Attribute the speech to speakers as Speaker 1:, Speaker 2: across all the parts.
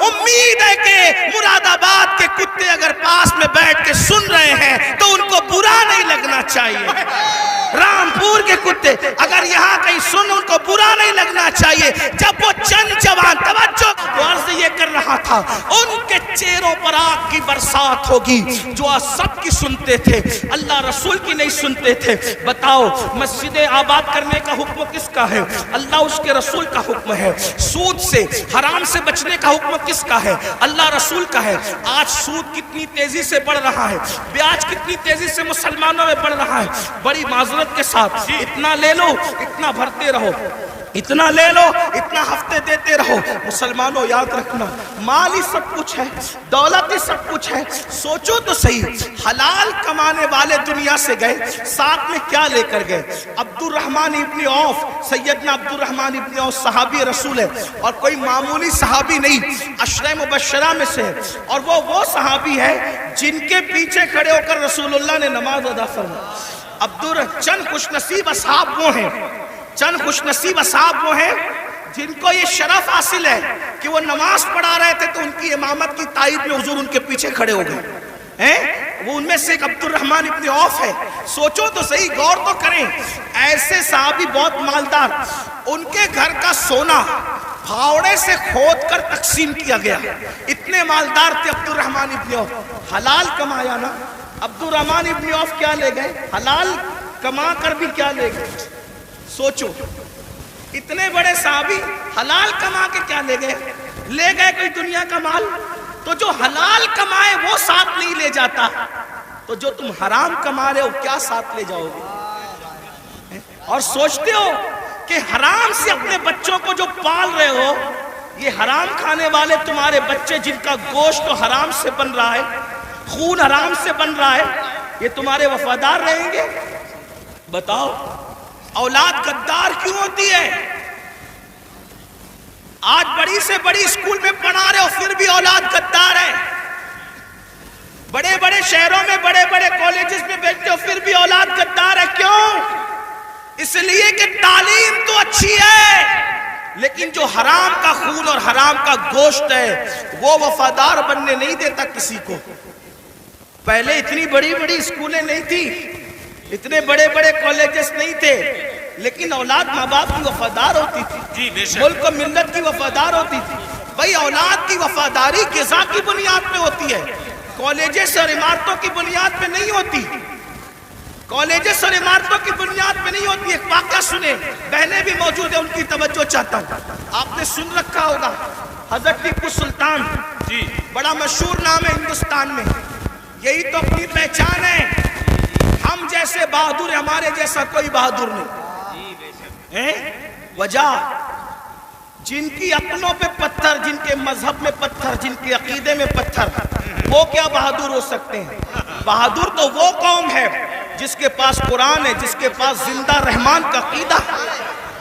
Speaker 1: امید ہے کہ مراد آباد کے کتے اگر پاس میں بیٹھ کے سن رہے ہیں تو ان کو برا نہیں لگنا چاہیے. رامپور کے کتے اگر یہاں کہیں سن ان کو برا نہیں لگنا چاہیے. جب وہ چند جوان توجہ عرض یہ کر رہا تھا ان کے چہروں پر آگ کی برسات ہوگی جو سب کی سنتے تھے اللہ رسول کی نہیں سنتے تھے. بتاؤ مسجد آباد کرنے کا حکم کس کا ہے؟ اللہ اس کے رسول کا حکم ہے. سود سے حرام سے بچنے کا حکم کس کا ہے؟ اللہ رسول کا ہے. آج سود کتنی تیزی سے بڑھ رہا ہے, بیاج کتنی تیزی سے مسلمانوں میں بڑھ رہا ہے. بڑی معذرت کے ساتھ اتنا لے لو اتنا بھرتے رہو, اتنا لے لو اتنا ہفتے دیتے رہو. مسلمانوں یاد رکھنا مال ہی سب کچھ ہے, دولت ہی سب کچھ ہے. سوچو تو صحیح, حلال کمانے والے دنیا سے گئے, ساتھ میں کیا لے کر گئے؟ عبد الرحمن ابن عوف, سیدنا عبد الرحمن ابن عوف صحابی رسول ہے اور کوئی معمولی صحابی نہیں, عشرہ مبشرہ میں سے ہے. اور وہ صحابی ہے جن کے پیچھے کھڑے ہو کر رسول اللہ نے نماز ادا فرمائی. چند خوش نصیب اصحاب وہ ہیں, چند خوش نصیب اصحاب وہ ہیں جن کو یہ شرف حاصل ہے کہ وہ نماز پڑھا رہے تھے تو ان کی امامت کی تائید میں حضور ان کے پیچھے کھڑے ہو گئے. وہ ان میں سے ایک عبد الرحمن ابن عوف ہے. سوچو تو صحیح, غور تو کریں. ایسے صحابی بہت مالدار, ان کے گھر کا سونا پھاوڑے سے کھود کر تقسیم کیا گیا. اتنے مالدار تھے عبد الرحمن ابن عوف. حلال کمایا نا. عبد الرحمن ابن عوف کیا لے گئے؟ حلال کما کر بھی کیا لے گئے؟ سوچو, اتنے بڑے صحابی حلال کما کے کیا لے گئے؟ لے گئے کوئی دنیا کا مال. تو جو حلال کمائے وہ ساتھ نہیں لے جاتا, تو جو تم حرام کما رہے ہو کیا ساتھ لے جاؤ گے؟ اور سوچتے ہو کہ حرام سے اپنے بچوں کو جو پال رہے ہو, یہ حرام کھانے والے تمہارے بچے جن کا گوشت تو حرام سے بن رہا ہے, خون حرام سے بن رہا ہے, یہ تمہارے وفادار رہیں گے؟ بتاؤ اولاد غدار کیوں ہوتی ہے؟ آج بڑی سے بڑی اسکول میں پڑھا رہے ہو پھر بھی اولاد غدار ہے. بڑے بڑے شہروں میں بڑے بڑے کالجز میں بیٹھتے ہو پھر بھی اولاد غدار ہے. کیوں؟ اس لیے کہ تعلیم تو اچھی ہے لیکن جو حرام کا خون اور حرام کا گوشت ہے وہ وفادار بننے نہیں دیتا کسی کو. پہلے اتنی بڑی بڑی اسکولیں نہیں تھی, اتنے بڑے بڑے کالجز نہیں تھے, لیکن اولاد ماں باپ کی وفادار ہوتی تھی, ملک و ملت کی وفادار ہوتی تھی. بھائی اولاد کی وفاداری غذا کی بنیاد پہ ہوتی ہے, کالجز اور عمارتوں کی بنیاد پہ نہیں ہوتی. کالجز اور عمارتوں کی بنیاد پہ نہیں ہوتی. ایک واقعہ سنیں, بہنیں بھی موجود ہیں ان کی توجہ چاہتا ہوں. آپ نے سن رکھا ہوگا حضرت ٹیپو سلطان, بڑا مشہور نام ہے ہندوستان میں, یہی تو اپنی پہچان ہے. ہم جیسے بہادر, ہمارے جیسا کوئی بہادر نہیں. وجہ جن کی اپنوں پہ پتھر, جن کے مذہب میں پتھر, جن کے عقیدے میں پتھر, وہ کیا بہادر ہو سکتے ہیں؟ بہادر تو وہ قوم ہے جس کے پاس قرآن ہے, جس کے پاس زندہ رحمان کا عقیدہ,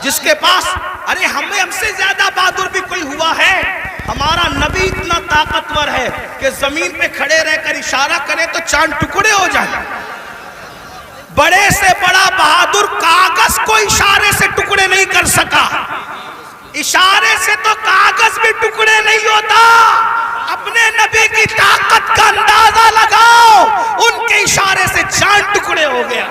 Speaker 1: جس کے پاس, ارے ہم سے زیادہ بہادر بھی کوئی ہوا ہے؟ ہمارا نبی اتنا طاقتور ہے کہ زمین پہ کھڑے رہ کر اشارہ کرے تو چاند ٹکڑے ہو جائیں. بڑے سے بڑا بہادر کاغذ کو اشارے سے ٹکڑے نہیں کر سکا. اشارے سے تو کاغذ بھی ٹکڑے نہیں ہوتا. اپنے نبی کی طاقت کا اندازہ لگاؤ, ان کے اشارے سے چاند ٹکڑے ہو گیا.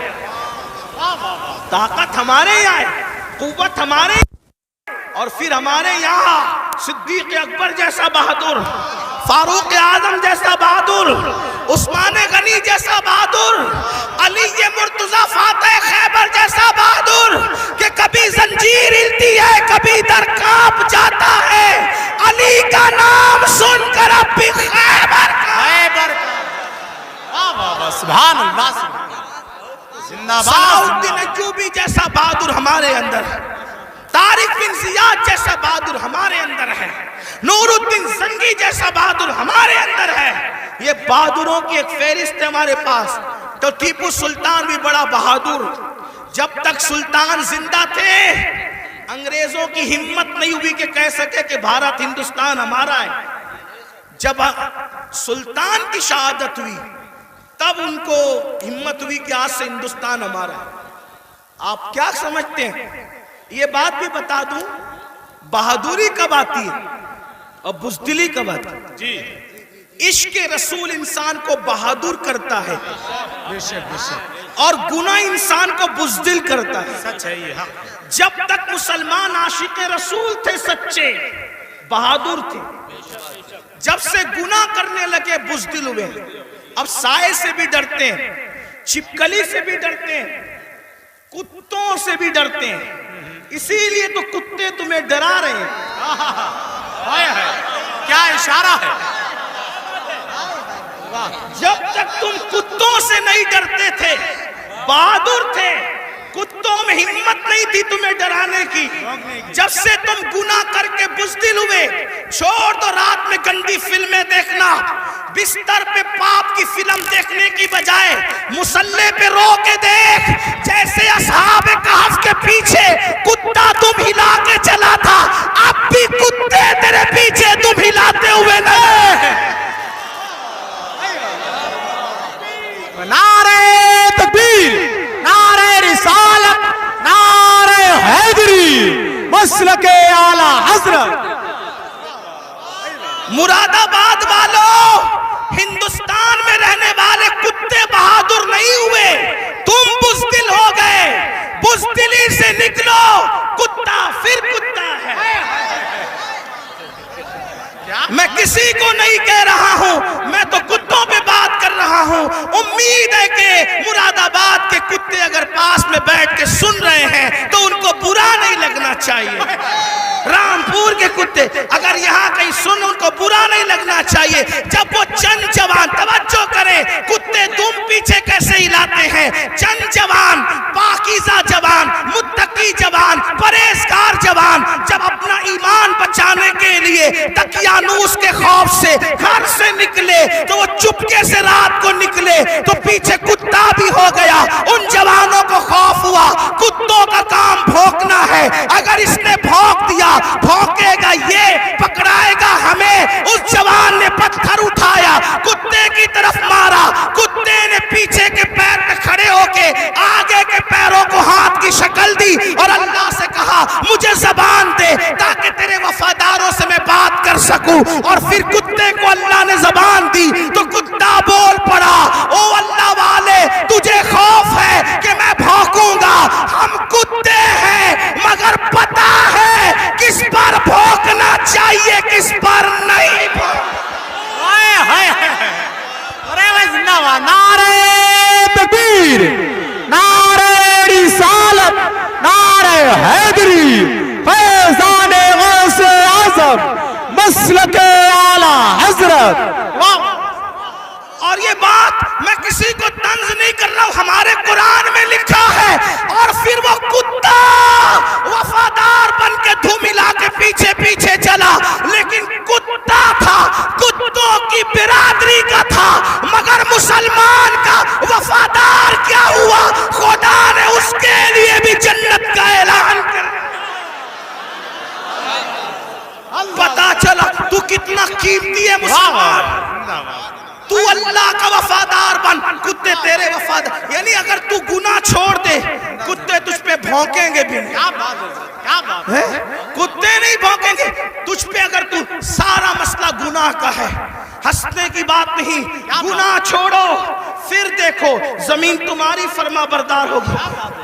Speaker 1: طاقت ہمارے یہاں ہے, قوت ہمارے یہاں, اور پھر ہمارے یہاں صدیق اکبر جیسا بہادر, فاروق اعظم جیسا بہادر, عثمان غنی جیسا بہادر, علی مرتضی فاتح خیبر جیسا بہادر کہ کبھی زنجیر ہلتی ہے کبھی در کانپ جاتا ہے. علی کا نام سن کر اب بھی خیبر
Speaker 2: سبحان اللہ,
Speaker 1: صلاح الدین ایوبی جیسا بہادر ہمارے اندر ہے, طارق بن زیاد جیسا بہادر ہمارے اندر ہے, نور الدین زنگی جیسا بہادر ہمارے اندر ہے. یہ بہادروں کی ایک فہرست ہے ہمارے پاس. تو ٹیپو سلطان بھی بڑا بہادر. جب تک سلطان زندہ تھے انگریزوں کی ہمت نہیں ہوئی کہ کہہ سکے کہ بھارت ہندوستان ہمارا ہے. جب سلطان کی شہادت ہوئی تب ان کو ہمت ہوئی کہ آج سے ہندوستان ہمارا ہے. آپ کیا سمجھتے ہیں؟ یہ بات بھی بتا دوں, بہادری کب آتی ہے؟ اور بزدلی کا بات
Speaker 2: جی
Speaker 1: عشق رسول انسان کو بہادر کرتا ہے
Speaker 2: بے شک بے شک
Speaker 1: اور گناہ انسان کو بزدل کرتا ہے.
Speaker 2: سچ ہے یہ حق.
Speaker 1: جب تک مسلمان عاشق رسول تھے سچے بہادر تھے، جب سے گناہ کرنے لگے بزدل ہوئے. اب سائے سے بھی ڈرتے ہیں، چھپکلی سے بھی ڈرتے ہیں، کتوں سے بھی ڈرتے ہیں. اسی لیے تو کتے تمہیں ڈرا رہے ہیں.
Speaker 2: ہائے ہائے کیا اشارہ ہے.
Speaker 1: جب تک تم کتوں سے نہیں ڈرتے تھے بہادر تھے، کتوں میں ہمت نہیں تھی تمہیں ڈرانے کی. جب سے تم گناہ کر کے بزدل ہوئے، چھوڑ دو رات میں گندی فلمیں دیکھنا، بستر پہ پاپ کی فلم دیکھنے کی بجائے مصلی پہ رو کے دیکھ. جیسے اصحاب کہف کے پیچھے کتا تم ہلا کے چلا تھا، اب بھی کتے تیرے پیچھے تم ہلاتے ہوئے نہیں.
Speaker 2: نعرہ تکبیر، نعرہ رسالت، نعرہ حیدری، مسلک اعلی حضرت.
Speaker 1: مراد آباد والوں، ہندوستان میں رہنے والے کتے بہادر نہیں ہوئے، تم بزدل ہو گئے. بزدلی سے نکلو، کتا پھر کتا ہے. میں کسی کو نہیں کہہ رہا ہوں، میں تو کتوں پہ بات کر رہا ہوں. امید ہے کہ مراد آباد کے کتے اگر پاس میں بیٹھ کے سن رہے ہیں تو ان کو برا نہیں لگنا چاہیے. رامپور کے کتے اگر یہاں کہیں سن ان کو برا نہیں لگنا چاہیے. جب وہ چند جوان، توجہ کریں کتے دم پیچھے کیسے ہلاتے ہیں. چند جوان، پاکیزہ جوان، متقی جوان، پرہیزگار جوان جب اپنا ایمان بچانے کے لیے دقیانوس کے خوف سے گھر سے نکلے تو وہ چپکے سے رات کو نکلے تو پیچھے کتا بھی ہو گیا. ان جوانوں کو خوف ہوا، کتوں کا کام بھونکنا ہے، اگر اس نے بھونک دیا بھونکے گا یہ، پکڑائے گا ہمیں. اس جوان نے پتھر اٹھایا، کتے کی طرف مارا. کتے نے پیچھے کے پیر پہ کھڑے ہو کے آگے کے پیروں کو ہاتھ کی شکل دی اور اللہ سے کہا مجھے زبان دے تاکہ تیرے وفاداروں سے میں بات کر سکوں. اور پھر کتے کو اللہ نے زبان دی تو کتا بول پڑا، او اللہ والے تجھے خوف ہے کہ میں بھونکوں گا. ہم کتے ہیں مگر پتا ہے کس پر بھونکنا چاہیے کس پر نہیں.
Speaker 2: ہائے ہائے ارے وہ زندہ باد. نعرہ تکبیر، نعرہ رسالت، نعرہ حیدری، فیضان غوث اعظم، مسلک اعلی حضرت.
Speaker 1: اور یہ بات میں کسی کو طنز نہیں کر رہا ہوں، ہمارے قرآن میں لکھا ہے. اور پھر وہ کتا وفادار بن کے دھوم ہلا کے پیچھے پیچھے چلا، لیکن کتا تھا، کتوں کی برادری کا تھا، مگر مسلمان کا وفادار کیا ہوا؟ خدا نے اس کے لیے بھی جنت کا اعلان کر دیا. پتا چلا تو کتنا قیمتی ہے مسلمان. تو اللہ کا وفادار بن، کتے تیرے وفادار. یعنی اگر تو گناہ چھوڑ دے کتے تجھ پہ بھونکیں گے بھی نہیں.
Speaker 2: کیا بات ہے، کیا بات ہے.
Speaker 1: کتے نہیں بھونکیں گے تجھ پہ اگر تو سارا مسئلہ گناہ کا ہے. ہنسنے کی بات نہیں، گناہ چھوڑو پھر دیکھو زمین تمہاری فرما بردار ہوگی.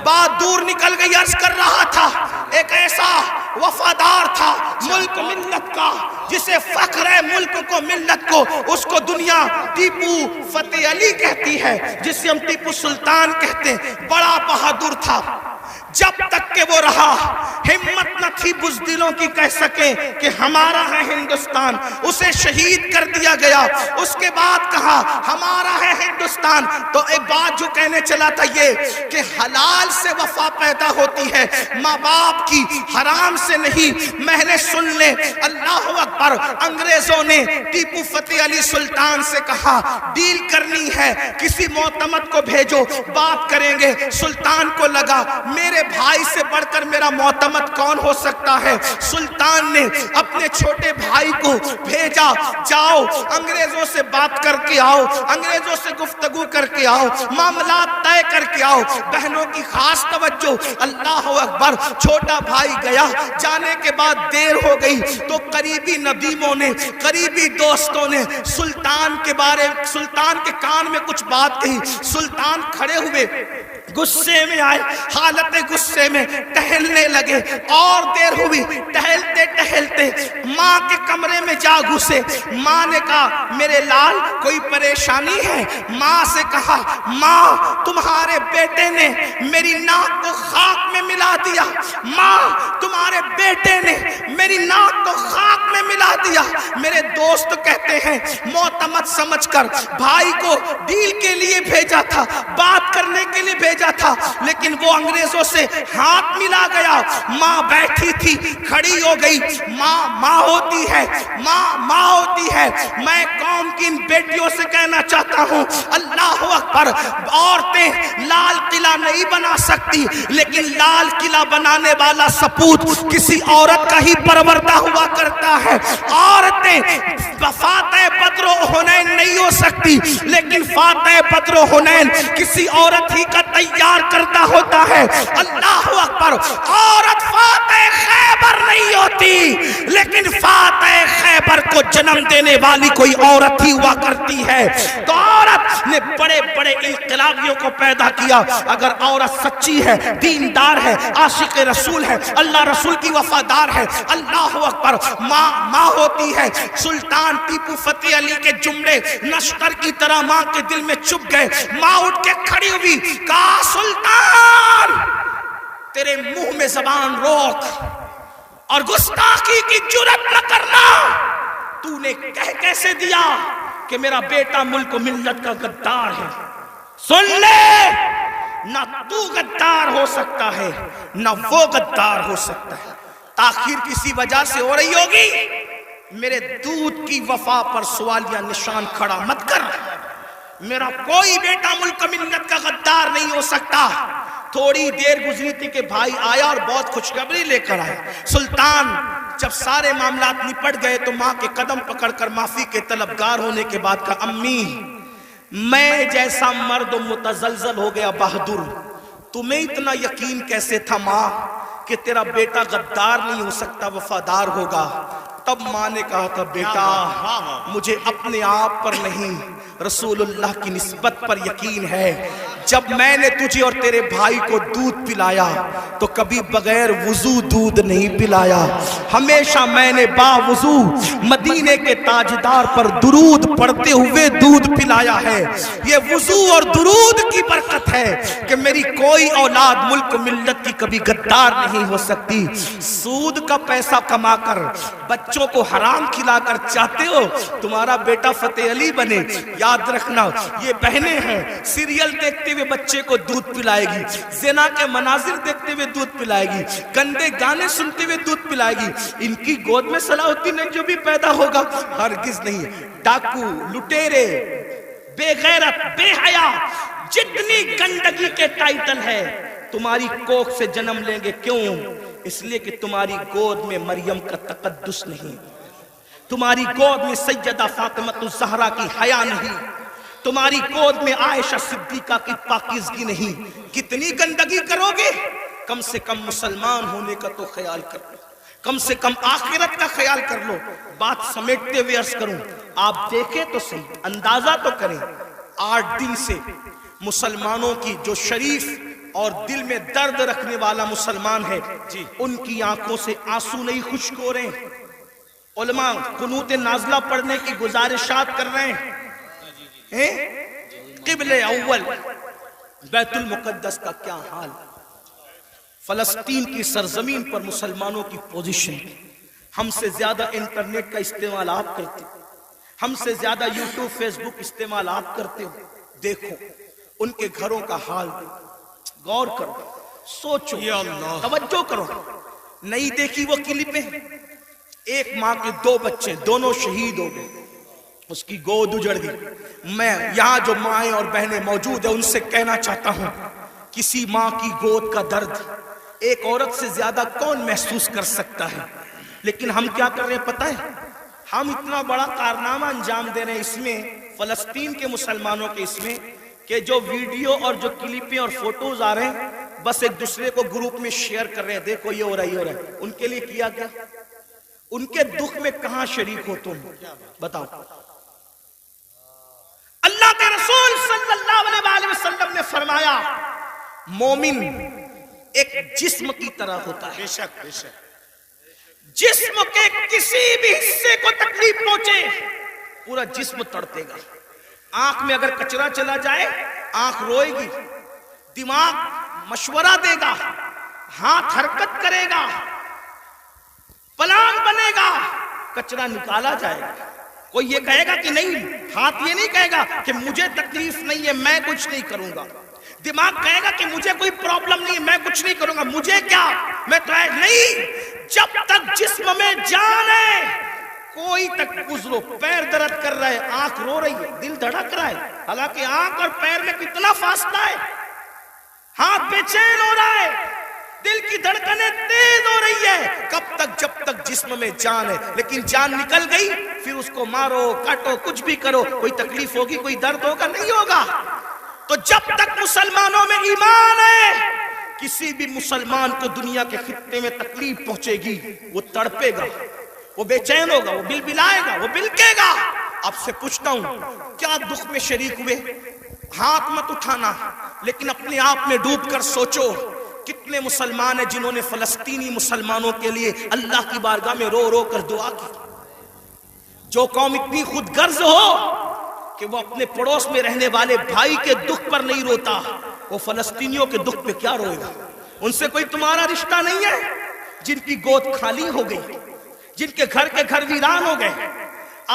Speaker 1: بات دور نکل گئی. عرض کر رہا تھا ایک ایسا وفادار تھا ملک ملت کا جسے فخر ہے ملک کو ملت کو، اس کو دنیا ٹیپو فتح علی کہتی ہے، جسے ہم ٹیپو سلطان کہتے ہیں. بڑا بہادر تھا. جب تک کہ وہ رہا ہمت نہ تھی بزدلوں کی کہہ سکیں کہ ہمارا ہے ہندوستان. اسے شہید کر دیا گیا. اس کے بعد کہا ہمارا ہے ہندوستان. تو ایک بات جو کہنے چلا تھا یہ کہ حلال سے وفا پیدا ہوتی ہے، ماں باپ کی، حرام سے نہیں. میں نے سن لے اللہ اکبر. انگریزوں نے ٹیپو فتح علی سلطان سے کہا ڈیل کرنی ہے، کسی معتمد کو بھیجو بات کریں گے. سلطان کو لگا میرے بھائی سے بڑھ کر میرا معتمد کون ہو سکتا ہے. سلطان نے اپنے چھوٹے بھائی کو بھیجا, جاؤ انگریزوں سے بات کر کے آؤ, انگریزوں سے گفتگو کر کے آؤ, معاملات طے کر کے آؤ. بہنوں کی خاص توجہ, اللہ اکبر. چھوٹا بھائی گیا, جانے کے بعد دیر ہو گئی تو قریبی ندیموں نے, قریبی دوستوں نے سلطان کے کان میں کچھ بات کہی. سلطان کھڑے ہوئے, غصے میں آئے, حالت غصے میں ٹہلنے لگے. اور دیر ہوئی, ٹہلتے ٹہلتے ماں کے کمرے میں جا گھسے. ماں نے کہا میرے لال کوئی پریشانی ہے؟ ماں سے کہا ماں تمہارے بیٹے نے میری ناک کو خاک میں ملا دیا. ماں تمہارے بیٹے نے میری ناک کو خاک میں ملا دیا. میرے دوست کہتے ہیں معتمد سمجھ کر بھائی کو ڈیل کے لیے بھیجا تھا, بات کرنے کے لیے بھیجا تھا, لیکن وہ انگریزوں سے ہاتھ ملا گیا. ماں بیٹھی تھی, کھڑی ہو گئی. ماں ہوتی ہے, ماں ہوتی ہے. میں قوم کی ان بیٹیوں سے کہنا چاہتا ہوں, اللہ اکبر, عورتیں لال قلعہ نہیں بنا سکتی, لیکن لال قلعہ بنانے والا سپوت کسی عورت کا ہی پروردہ ہوا کرتا ہے. عورتیں فاتح بدر و حنین نہیں ہو سکتی, لیکن فاتح بدر و حنین کسی عورت ہی کا تیار کرتا ہوتا ہے. اللہ اکبر. عورت فاتح خیبر نہیں ہوتی, لیکن فاتح خیبر کو جنم دینے والی کوئی عورت ہی ہوا کرتی ہے. تو عورت نے بڑے بڑے انقلابیوں کو پیدا کیا. اگر عورت سچی ہے, دیندار ہے, عاشق رسول ہے, اللہ رسول کی وفادار ہے, اللہ اکبر, ماں ہوتی ہے. سلطان ٹیپو فتح علی کے جملے نشتر کی طرح ماں کے دل میں چپ گئے. ماں اٹھ کے کھڑی ہوئی, کہا سلطان تیرے منہ میں زبان روک اور گستاخی کی جرات نہ کرنا. تو نے کہہ کیسے دیا کہ میرا بیٹا ملک و ملت کا غدار ہے؟ سن لے, نہ تو غدار ہو سکتا ہے نہ وہ غدار ہو سکتا ہے. تاخیر کسی وجہ سے ہو رہی ہوگی, میرے دودھ کی وفا پر سوالیہ نشان کھڑا مت کر. میرا کوئی بیٹا ملک ملت کا غدار نہیں ہو سکتا. تھوڑی دیر گزری تھی کہ بھائی آیا اور بہت خوشخبری لے کر آیا. سلطان جب سارے معاملات نپٹ گئے تو ماں کے قدم پکڑ کر معافی کے طلبگار ہونے کے بعد کہا امی میں جیسا مرد متزلزل ہو گیا بہادر, تمہیں اتنا یقین کیسے تھا ماں کہ تیرا بیٹا غدار نہیں ہو سکتا, وفادار ہوگا؟ تب ماں نے کہا تھا بیٹا مجھے اپنے آپ پر نہیں رسول اللہ کی نسبت پر یقین ہے. جب میں نے تجھے اور تیرے بھائی کو دودھ پلایا تو کبھی بغیر وضو دودھ نہیں پلایا. ہمیشہ میں نے باوضو مدینے کے تاجدار پر درود پڑھتے ہوئے دودھ پلایا ہے. یہ وضو اور درود کی برکت ہے کہ میری کوئی اولاد ملک ملت کی کبھی غدار نہیں ہو سکتی. سود کا پیسہ کما کر بچوں کو حرام کھلا کر چاہتے ہو تمہارا بیٹا فتح علی بنے؟ یاد رکھنا یہ بہنیں ہیں, سیریل دیکھتے ہوئے بچے کو دودھ پلائے گی, زنا کے مناظر دیکھتے ہوئے دودھ پلائے گی, گندے گانے سنتے ہوئے دودھ پلائے گی. ان کی گود میں صلاح الدین جو بھی پیدا ہوگا ہرگز نہیں. ڈاکو, لٹیرے, بے غیرت, بے حیا, جتنی گندگی کے ٹائٹل ہے تمہاری کوکھ سے جنم لیں گے. کیوں؟ اس لیے کہ تمہاری گود میں مریم کا تقدس نہیں, تمہاری گود میں سیدہ فاطمہ الزہرا کی حیا نہیں, تمہاری گود میں عائشہ صدیقہ کی پاکیزگی نہیں. کتنی گندگی کرو گے؟ کم سے کم مسلمان ہونے کا تو خیال کر لو, کم سے کم آخرت کا خیال کر لو. بات سمیٹتے ہوئے عرض کروں, آپ دیکھیں تو صحیح, اندازہ تو کریں. 8 دن سے مسلمانوں کی جو شریف اور دل میں درد رکھنے والا مسلمان ہے ان کی آنکھوں سے آنسو نہیں خشک ہو رہے ہیں. علماء قنوت نازلہ پڑھنے کی گزارشات کر رہے ہیں. قبل اول بیت المقدس کا کیا حال, فلسطین کی سرزمین پر مسلمانوں کی پوزیشن. ہم سے زیادہ انٹرنیٹ کا استعمال آپ کرتے, ہم سے زیادہ یوٹیوب فیس بک استعمال آپ کرتے ہو. دیکھو ان کے گھروں کا حال, غور کرو, سوچو, توجہ کرو. نہیں دیکھی وہ کلپیں؟ ایک ماں کے 2 بچے, دونوں شہید ہو گئے, اس کی گود اجڑ گئی. میں یہاں جو مائیں اور بہنیں موجود ہیں ان سے کہنا چاہتا ہوں, کسی ماں کی گود کا درد ایک عورت سے زیادہ کون محسوس کر سکتا ہے؟ لیکن ہم کیا کر رہے ہیں پتہ ہے؟ ہم اتنا بڑا کارنامہ انجام دے رہے ہیں اس میں، فلسطین کے مسلمانوں کے اس میں، کہ جو ویڈیو اور جو کلپیں اور فوٹوز آ رہے ہیں بس ایک دوسرے کو گروپ میں شیئر کر رہے ہیں، دیکھو یہ ہو رہا ہے یہ ہو رہا ہے۔ ان کے لیے کیا کیا؟ ان کے دکھ میں کہاں شریک ہو تم؟ بتاؤ۔ اللہ کے رسول صلی اللہ علیہ وسلم نے فرمایا مومن ایک جسم کی طرح ہوتا ہے،
Speaker 2: بے شک بے شک،
Speaker 1: جسم کے کسی بھی حصے کو تکلیف پہنچے پورا جسم تڑپے گا۔ آنکھ میں اگر کچرا چلا جائے آنکھ روئے گی، دماغ مشورہ دے گا، ہاتھ حرکت کرے گا، پلان بنے گا، کچرا نکالا جائے گا۔ کوئی یہ کہے گا کہ نہیں، ہاتھ یہ نہیں کہے گا کہ مجھے تکلیف نہیں ہے میں کچھ نہیں کروں گا، دماغ کہے گا کہ مجھے کوئی پرابلم نہیں ہے میں کچھ نہیں کروں گا، مجھے کیا، میں تو نہیں۔ جب تک جسم میں جان ہے کوئی تک گزرو، پیر درد کر رہا ہے، آنکھ رو رہی ہے، دل دھڑک رہا ہے، حالانکہ آنکھ اور پیر میں کتنا فاصلہ ہے، ہاتھ بے چین ہو رہا ہے، دل کی دھڑکنیں تیز ہو رہی ہے، کب تک؟ جب تک جسم میں جان ہے۔ لیکن جان نکل گئی پھر اس کو مارو کاٹو کچھ بھی کرو، کوئی تکلیف ہوگی کوئی درد ہوگا نہیں ہوگا۔ تو جب تک مسلمانوں میں ایمان ہے کسی بھی مسلمان کو دنیا کے خطے میں تکلیف پہنچے گی وہ تڑپے گا، وہ بے چین ہوگا، وہ بلبلائے گا، وہ بلکے گا۔ آپ سے پوچھتا ہوں کیا دکھ میں شریک ہوئے؟ ہاتھ مت اٹھانا لیکن اپنے آپ میں ڈوب کر سوچو کتنے مسلمان ہیں جنہوں نے فلسطینی مسلمانوں کے لیے اللہ کی بارگاہ میں رو رو کر دعا کی۔ جو قوم اتنی خود غرض ہو کہ وہ اپنے پڑوس میں رہنے والے بھائی کے دکھ پر نہیں روتا، وہ فلسطینیوں کے دکھ پہ کیا روئے گا؟ ان سے کوئی تمہارا رشتہ نہیں ہے؟ جن کی گود خالی ہو گئی، جن کے گھر ویران ہو گئے،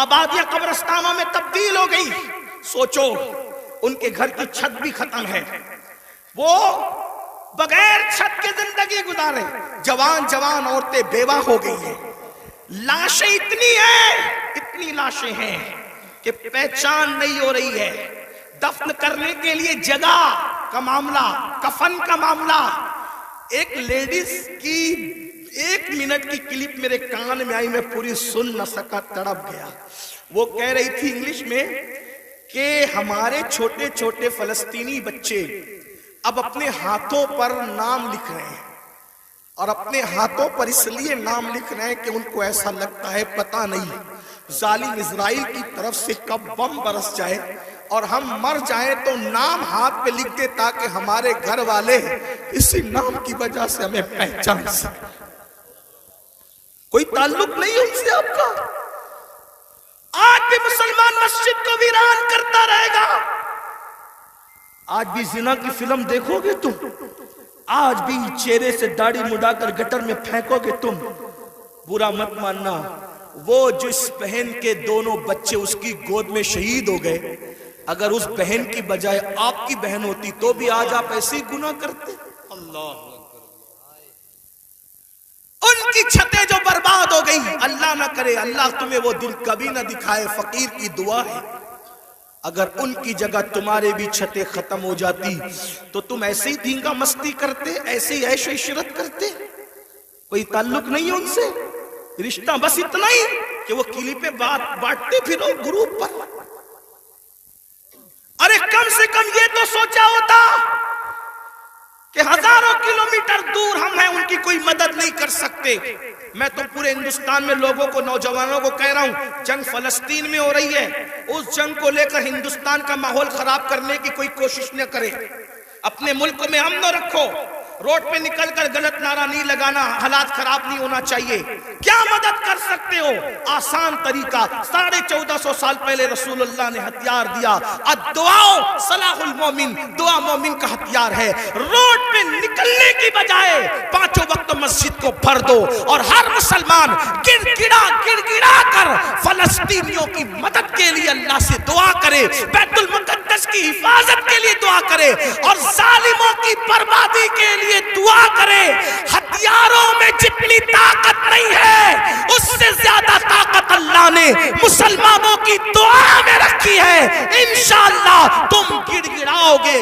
Speaker 1: آبادیاں قبرستانوں میں تبدیل ہو گئی، سوچو ان کے گھر کی چھت بھی ختم ہے، وہ بغیر چھت کے زندگی گزارے، جوان عورتیں بیوہ ہو گئی ہیں، لاشیں اتنی لاشیں ہیں کہ پہچان نہیں ہو رہی ہے، دفن کرنے کے لیے جگہ کا معاملہ، کفن کا معاملہ۔ ایک لیڈیز کی 1 منٹ کی کلپ میرے کان میں آئی، میں پوری سن نہ سکا، تڑپ گیا۔ وہ کہہ رہی تھی انگلش میں کہ ہمارے چھوٹے چھوٹے فلسطینی بچے اب اپنے ہاتھوں پر نام لکھ رہے ہیں، اور اپنے ہاتھوں پر اس لیے نام لکھ رہے ہیں کہ ان کو ایسا لگتا ہے پتہ نہیں ظالم اسرائیل کی طرف سے کب بم برس جائے اور ہم مر جائیں تو نام ہاتھ پہ لکھ دے تاکہ ہمارے گھر والے اسی نام کی وجہ سے ہمیں پہچان سکیں۔ کوئی تعلق نہیں ان سے آپ کا۔ آج بھی مسلمان مسجد کو ویران کرتا رہے گا، آج بھی زنا کی فلم دیکھو گے تم، آج بھی چہرے سے داڑھی مڈا کر گٹر میں پھینکو گے تم۔ برا مت ماننا، وہ جو اس بہن کے دونوں بچے اس کی گود میں شہید ہو گئے، اگر اس بہن کی بجائے آپ کی بہن ہوتی تو بھی آج آپ ایسے ہی گناہ کرتے۔
Speaker 2: اللہ
Speaker 1: ان کی چھتیں جو برباد ہو گئی، اللہ نہ کرے اللہ تمہیں وہ دن کبھی نہ دکھائے، فقیر کی دعا ہے، اگر ان کی جگہ تمہارے بھی چھتیں ختم ہو جاتی تو تم ایسے ہی دھینگا مستی کرتے، ایسے ہی عیش و عشرت کرتے۔ کوئی تعلق نہیں ان سے، رشتہ بس اتنا ہی کہ وہ کلی پہ بانٹتے پھرو گروپ پر۔ ارے کم سے کم یہ تو سوچا ہوتا کہ ہزاروں کلومیٹر دور ہم ہیں، ان کی کوئی مدد نہیں کر سکتے۔ میں تو پورے ہندوستان میں لوگوں کو، نوجوانوں کو کہہ رہا ہوں، جنگ فلسطین میں ہو رہی ہے، اس جنگ کو لے کر ہندوستان کا ماحول خراب کرنے کی کوئی کوشش نہ کرے، اپنے ملک میں امن رکھو، روڈ پہ نکل کر غلط نعرہ نہیں لگانا، حالات خراب نہیں ہونا چاہیے۔ کیا مدد کر سکتے ہو؟ آسان طریقہ، 1450 سال پہلے رسول اللہ نے ہتھیار دیا، الدعاء سلاح المومن، دعا مومن کا ہتھیار ہے۔ روڈ پہ نکلنے کی بجائے 5 وقت مسجد کو بھر دو اور ہر مسلمان گڑ گڑا کر فلسطینیوں کی مدد کے لیے اللہ سے دعا کرے، بیت المقدس کی حفاظت کے لیے دعا کرے اور ظالموں کی بربادی کے لیے دعا کرے۔ ہتھیاروں میں جتنی طاقت نہیں ہے اس سے زیادہ طاقت اللہ نے مسلمانوں کی دعا میں رکھی ہے۔ انشاءاللہ تم گڑ گڑاؤ گے،